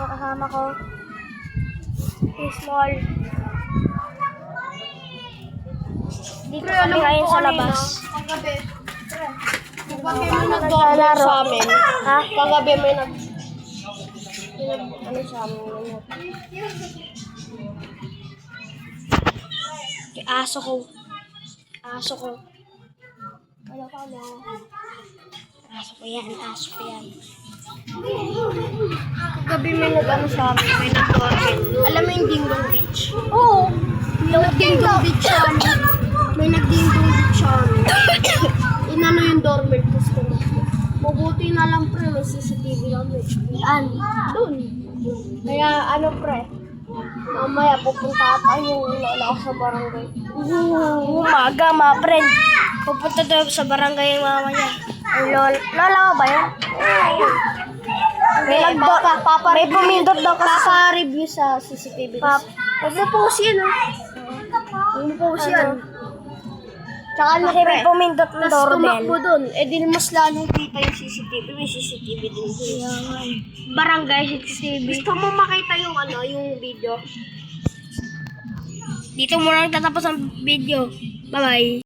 Ito kasama ko. Yung small. Dito kami ngayon sa labas. Kagabi. Kagabi may nag-doorbell sa amin. Ha? Kagabi may ano sa amin. Yung aso ko. Aso ko. Ano ka na? Aso ko yan. Aso ko yan. Kagabi may nag-ano sa amin. May nag-doorbell. Alam mo yung Dingdong Beach? Oo. May nag-Dingdong Beach sa amin. May nag-Dingdong Beach sa amin. Inano yung doorbell ko. Mabuti na lang pre, may CCTV kami. Yan. Doon. Kaya ano pre, mamaya pupunta tayo lola ko sa barangay. Umaga, mga friend. Pupunta tayo sa barangay yung mama niya. Ang lola mo ba yan? May pumindot daw kasi sa Papa-review sa CCTV. Huwag mo post yan, ha? Huwag mo post yan. Tsaka ano Kasi may pre, pumindot ng tapos doorbell. tumakbo doon. Eh di mas lalong kita yung CCTV. May CCTV din doon. Barangay 60. Gusto mo makita yung ano, yung video? Dito muna nagtatapos ang video. Bye-bye.